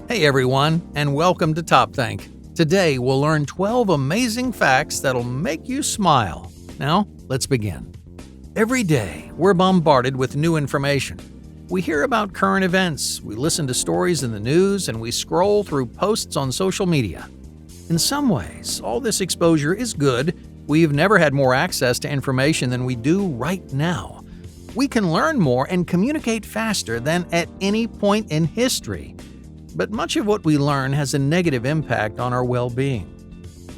Hey everyone, and welcome to TopThink. Today we'll learn 12 amazing facts that'll make you smile. Now, let's begin. Every day, we're bombarded with new information. We hear about current events, we listen to stories in the news, and we scroll through posts on social media. In some ways, all this exposure is good. We've never had more access to information than we do right now. We can learn more and communicate faster than at any point in history. But much of what we learn has a negative impact on our well-being.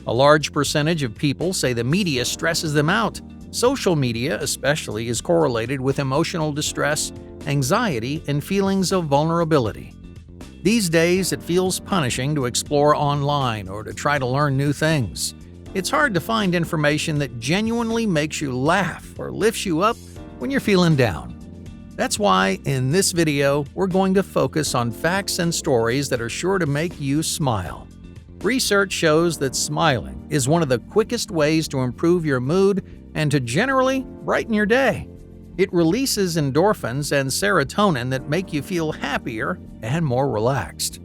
A large percentage of people say the media stresses them out. Social media, especially, is correlated with emotional distress, anxiety, and feelings of vulnerability. These days, it feels punishing to explore online or to try to learn new things. It's hard to find information that genuinely makes you laugh or lifts you up when you're feeling down. That's why, in this video, we're going to focus on facts and stories that are sure to make you smile. Research shows that smiling is one of the quickest ways to improve your mood and to generally brighten your day. It releases endorphins and serotonin that make you feel happier and more relaxed.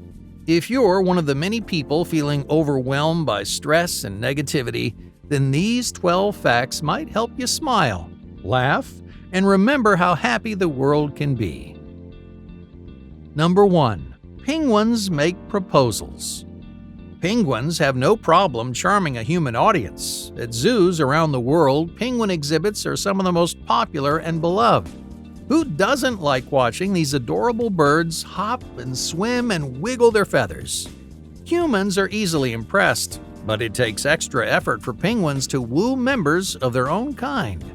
If you're one of the many people feeling overwhelmed by stress and negativity, then these 12 facts might help you smile, laugh, and remember how happy the world can be. Number 1. Penguins make proposals. Penguins have no problem charming a human audience. At zoos around the world, penguin exhibits are some of the most popular and beloved. Who doesn't like watching these adorable birds hop and swim and wiggle their feathers? Humans are easily impressed, but it takes extra effort for penguins to woo members of their own kind.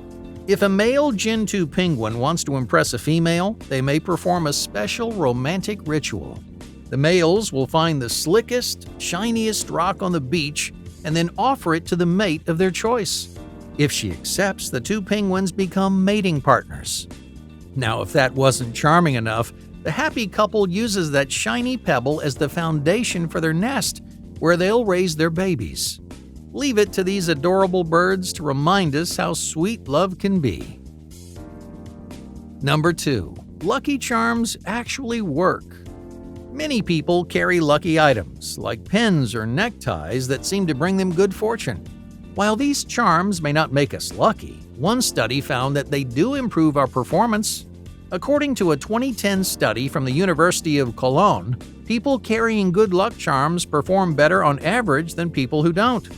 If a male Gentoo penguin wants to impress a female, they may perform a special romantic ritual. The males will find the slickest, shiniest rock on the beach and then offer it to the mate of their choice. If she accepts, the two penguins become mating partners. Now, if that wasn't charming enough, the happy couple uses that shiny pebble as the foundation for their nest, where they'll raise their babies. Leave it to these adorable birds to remind us how sweet love can be. Number 2. Lucky charms actually work. Many people carry lucky items, like pins or neckties that seem to bring them good fortune. While these charms may not make us lucky, one study found that they do improve our performance. According to a 2010 study from the University of Cologne, people carrying good luck charms perform better on average than people who don't.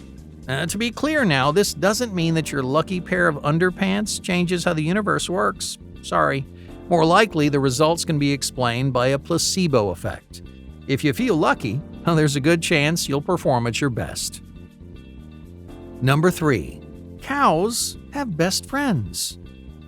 To be clear now, this doesn't mean that your lucky pair of underpants changes how the universe works. Sorry. More likely, the results can be explained by a placebo effect. If you feel lucky, there's a good chance you'll perform at your best. Number 3. Cows have best friends.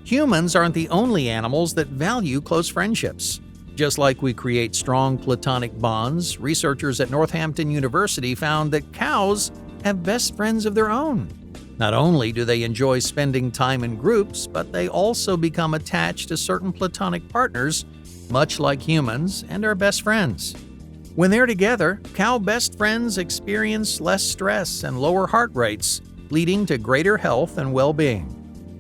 Humans aren't the only animals that value close friendships. Just like we create strong platonic bonds, researchers at Northampton University found that cows have best friends of their own. Not only do they enjoy spending time in groups, but they also become attached to certain platonic partners, much like humans and our best friends. When they're together, cow best friends experience less stress and lower heart rates, leading to greater health and well-being.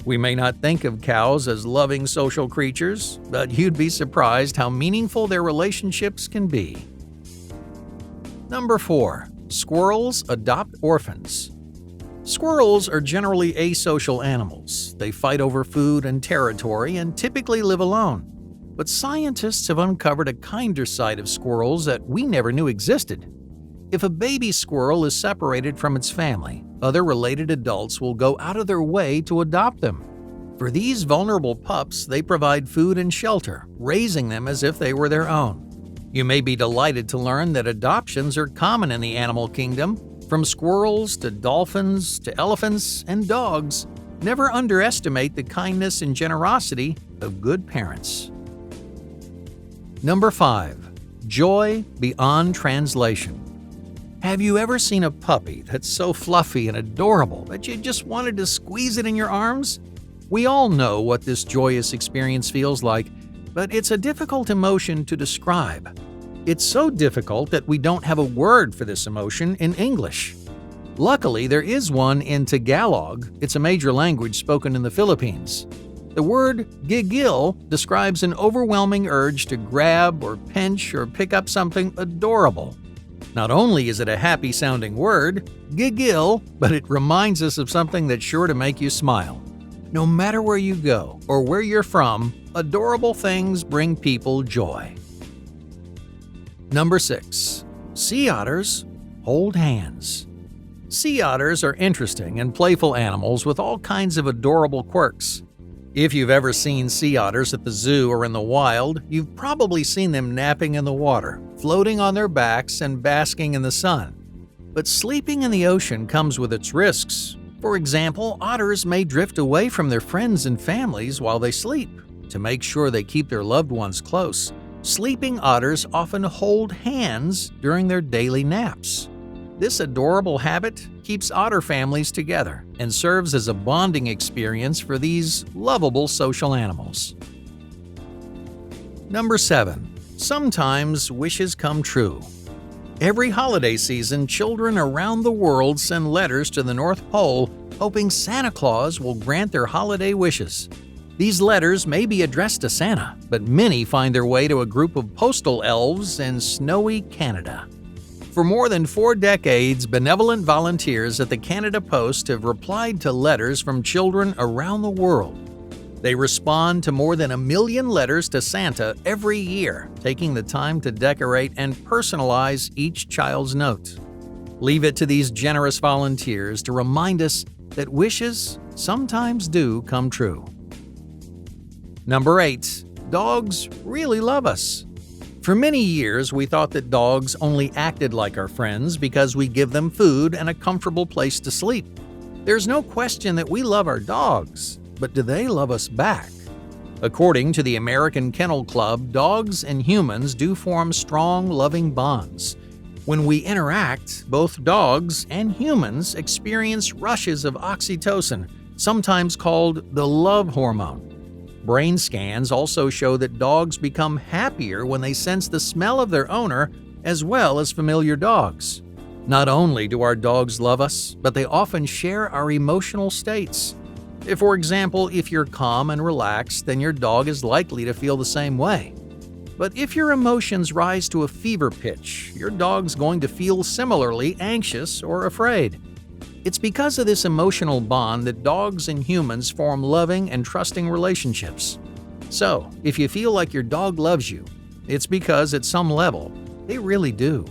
We may not think of cows as loving social creatures, but you'd be surprised how meaningful their relationships can be. Number 4. Squirrels adopt orphans. Squirrels are generally asocial animals. They fight over food and territory and typically live alone. But scientists have uncovered a kinder side of squirrels that we never knew existed. If a baby squirrel is separated from its family, other related adults will go out of their way to adopt them. For these vulnerable pups, they provide food and shelter, raising them as if they were their own. You may be delighted to learn that adoptions are common in the animal kingdom. From squirrels to dolphins to elephants and dogs, never underestimate the kindness and generosity of good parents. Number 5. Joy beyond translation. Have you ever seen a puppy that's so fluffy and adorable that you just wanted to squeeze it in your arms? We all know what this joyous experience feels like, but it's a difficult emotion to describe. It's so difficult that we don't have a word for this emotion in English. Luckily, there is one in Tagalog. It's a major language spoken in the Philippines. The word giggle describes an overwhelming urge to grab or pinch or pick up something adorable. Not only is it a happy-sounding word, giggle, but it reminds us of something that's sure to make you smile. No matter where you go or where you're from, adorable things bring people joy. Number 6. Sea otters hold hands. Sea otters are interesting and playful animals with all kinds of adorable quirks. If you've ever seen sea otters at the zoo or in the wild, you've probably seen them napping in the water, floating on their backs and basking in the sun. But sleeping in the ocean comes with its risks. For example, otters may drift away from their friends and families while they sleep. To make sure they keep their loved ones close, sleeping otters often hold hands during their daily naps. This adorable habit keeps otter families together and serves as a bonding experience for these lovable social animals. Number 7. Sometimes wishes come true. Every holiday season, children around the world send letters to the North Pole hoping Santa Claus will grant their holiday wishes. These letters may be addressed to Santa, but many find their way to a group of postal elves in snowy Canada. For more than 4 decades, benevolent volunteers at the Canada Post have replied to letters from children around the world. They respond to more than 1 million letters to Santa every year, taking the time to decorate and personalize each child's note. Leave it to these generous volunteers to remind us that wishes sometimes do come true. Number 8. Dogs really love us. For many years, we thought that dogs only acted like our friends because we give them food and a comfortable place to sleep. There's no question that we love our dogs, but do they love us back? According to the American Kennel Club, dogs and humans do form strong, loving bonds. When we interact, both dogs and humans experience rushes of oxytocin, sometimes called the love hormone. Brain scans also show that dogs become happier when they sense the smell of their owner as well as familiar dogs. Not only do our dogs love us, but they often share our emotional states. For example, if you're calm and relaxed, then your dog is likely to feel the same way. But if your emotions rise to a fever pitch, your dog's going to feel similarly anxious or afraid. It's because of this emotional bond that dogs and humans form loving and trusting relationships. So, if you feel like your dog loves you, it's because at some level, they really do.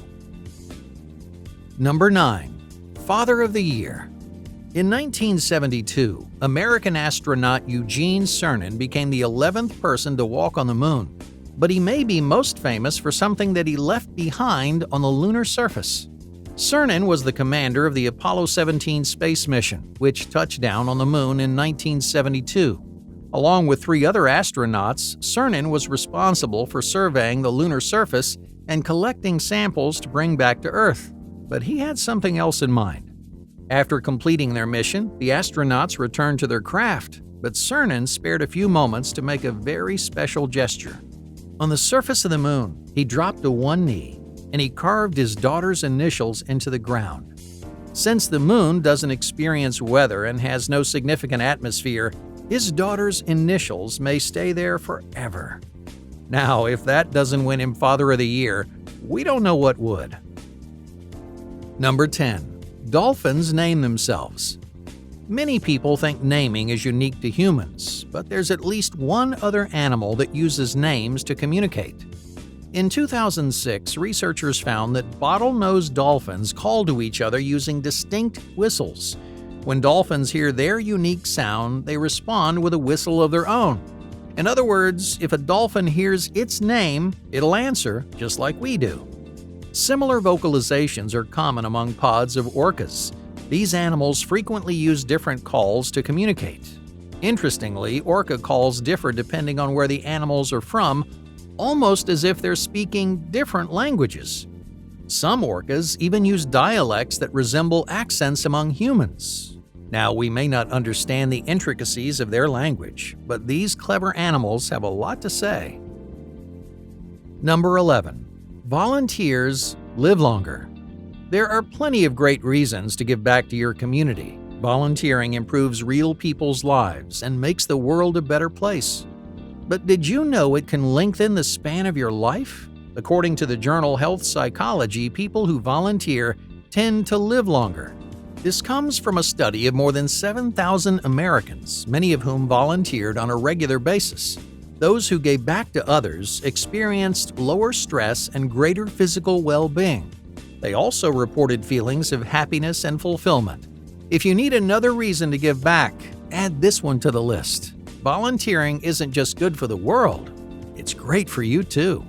Number 9. Father of the Year. In 1972, American astronaut Eugene Cernan became the 11th person to walk on the moon, but he may be most famous for something that he left behind on the lunar surface. Cernan was the commander of the Apollo 17 space mission, which touched down on the moon in 1972. Along with 3 other astronauts, Cernan was responsible for surveying the lunar surface and collecting samples to bring back to Earth. But he had something else in mind. After completing their mission, the astronauts returned to their craft, but Cernan spared a few moments to make a very special gesture. On the surface of the moon, he dropped to one knee, and he carved his daughter's initials into the ground. Since the moon doesn't experience weather and has no significant atmosphere, his daughter's initials may stay there forever. Now, if that doesn't win him Father of the Year, we don't know what would. Number 10. Dolphins name themselves. Many people think naming is unique to humans, but there's at least one other animal that uses names to communicate. In 2006, researchers found that bottlenose dolphins call to each other using distinct whistles. When dolphins hear their unique sound, they respond with a whistle of their own. In other words, if a dolphin hears its name, it'll answer just like we do. Similar vocalizations are common among pods of orcas. These animals frequently use different calls to communicate. Interestingly, orca calls differ depending on where the animals are from, almost as if they're speaking different languages. Some orcas even use dialects that resemble accents among humans. Now, we may not understand the intricacies of their language, but these clever animals have a lot to say. Number 11. Volunteers live longer. There are plenty of great reasons to give back to your community. Volunteering improves real people's lives and makes the world a better place. But did you know it can lengthen the span of your life? According to the journal Health Psychology, people who volunteer tend to live longer. This comes from a study of more than 7,000 Americans, many of whom volunteered on a regular basis. Those who gave back to others experienced lower stress and greater physical well-being. They also reported feelings of happiness and fulfillment. If you need another reason to give back, add this one to the list. Volunteering isn't just good for the world, it's great for you too.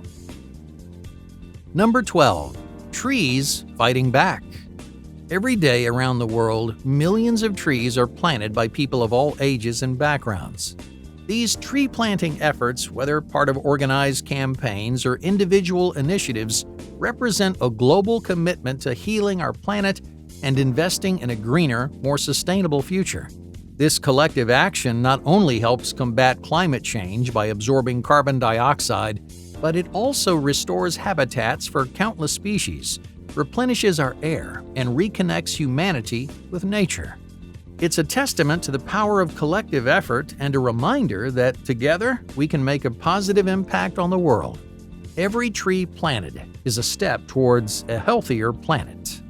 Number 12. Trees fighting back. Every day around the world, millions of trees are planted by people of all ages and backgrounds. These tree planting efforts, whether part of organized campaigns or individual initiatives, represent a global commitment to healing our planet and investing in a greener, more sustainable future. This collective action not only helps combat climate change by absorbing carbon dioxide, but it also restores habitats for countless species, replenishes our air, and reconnects humanity with nature. It's a testament to the power of collective effort and a reminder that together we can make a positive impact on the world. Every tree planted is a step towards a healthier planet.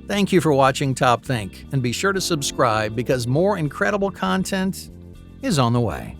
Thank you for watching TopThink, and be sure to subscribe because more incredible content is on the way.